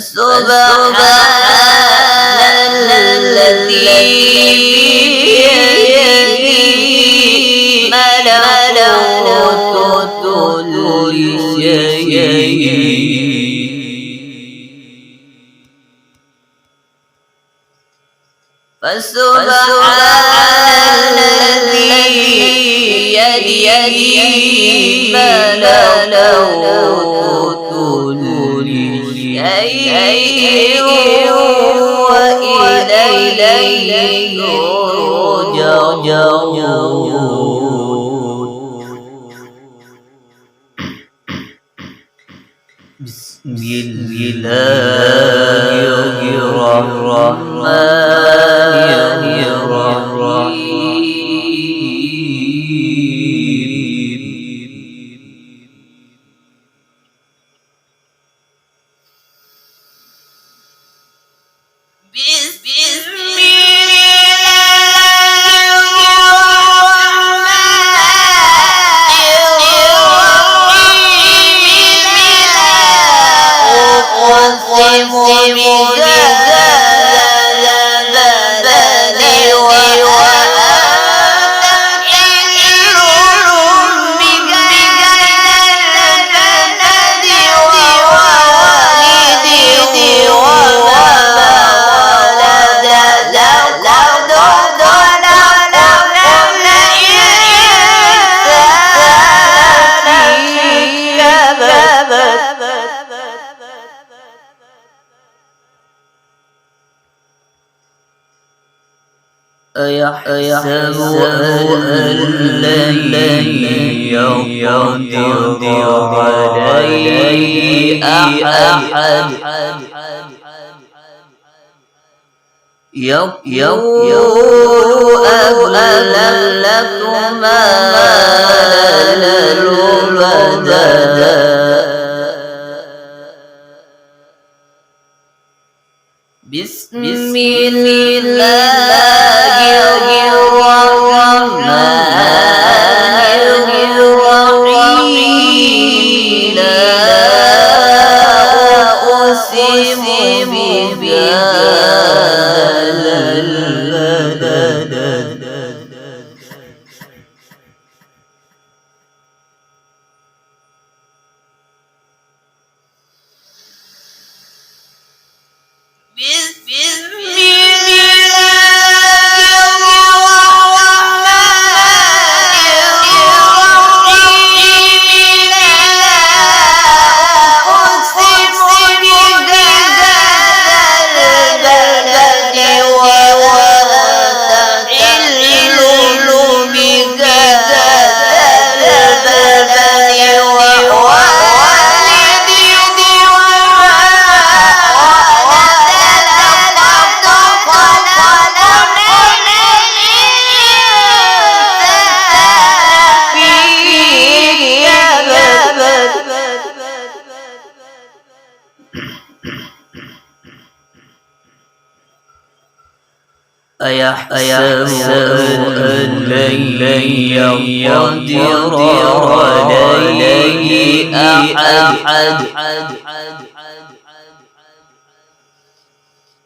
فسبحان الذي بيده ملكوت كل شيء فسبحان الذي بيده ملكوت كل شيء وإليه ترجعون. بسم الله الرحمن الرحيم. أيحسب أن لن يقدر عليه أحد يقول أهلكت مالا لبدا بسم الله الرحمن الرحيم. لا أقسم بهذا البلد أيحسب أن لن يقدر عليه أحد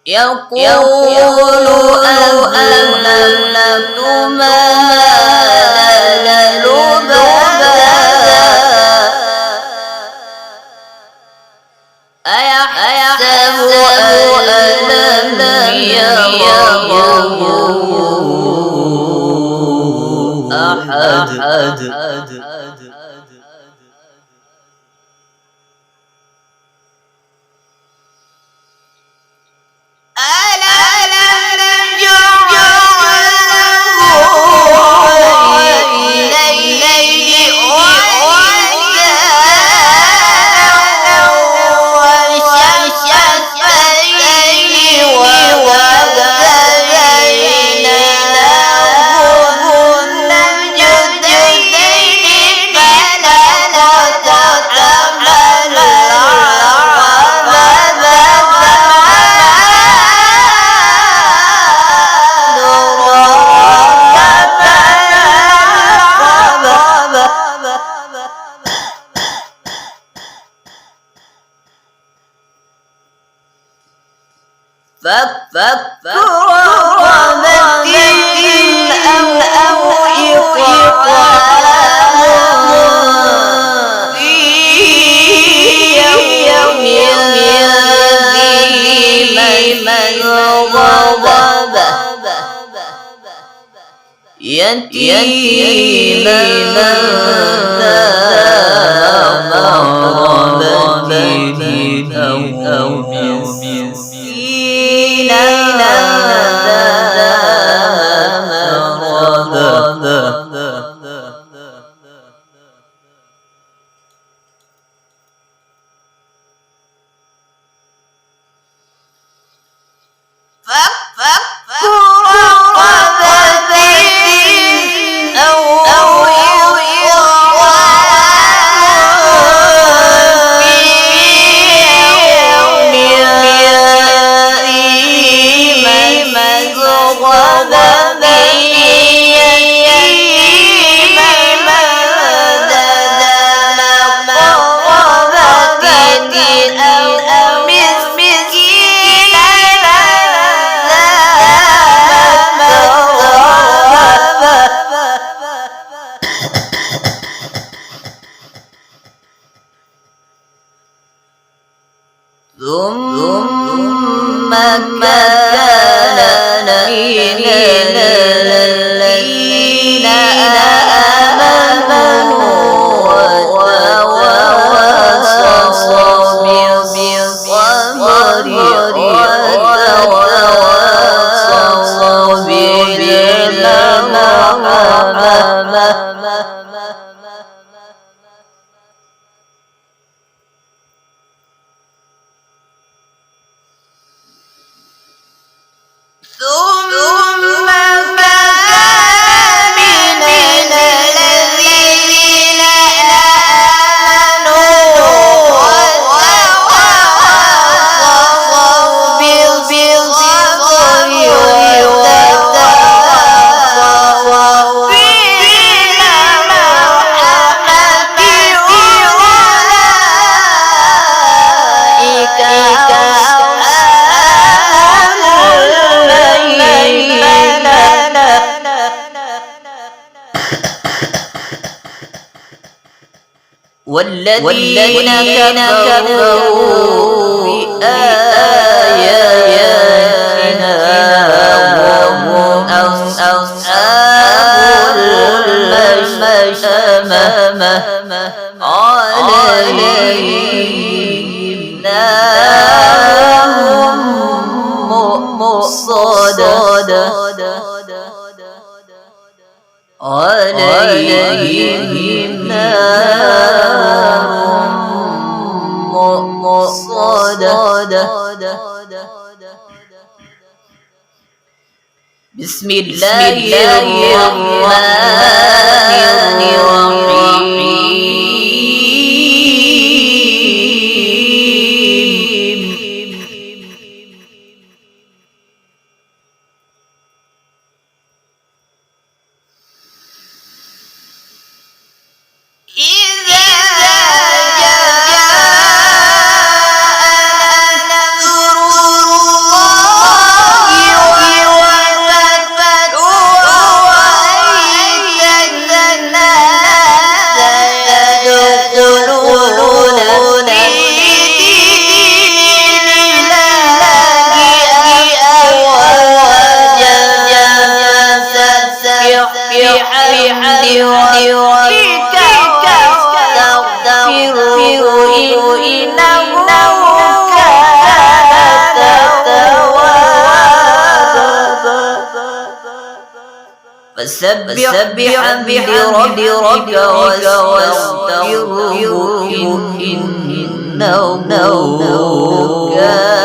يقول أهلكت مالا لبدا أيحسب أن لم يره أحد يتيما ذا مقربة أو مسكينا ذا مقربة ثم كان من الذين آمنوا وتواصوا بالصبر وتواصوا بالمرحمة ثم كان من الذين آمنوا وتواصوا بالصبر وتواصوا بالمرحمة أولئك والذين كفروا بآياتنا هم أصحاب المشأمة عليهم نار مؤصدة عليهم نار مؤصدة بسم الله الرحمن الرحيم بحمد ربك واستغفره إنه كان توابا فسبح بحمد ربك واستغفره إنه كان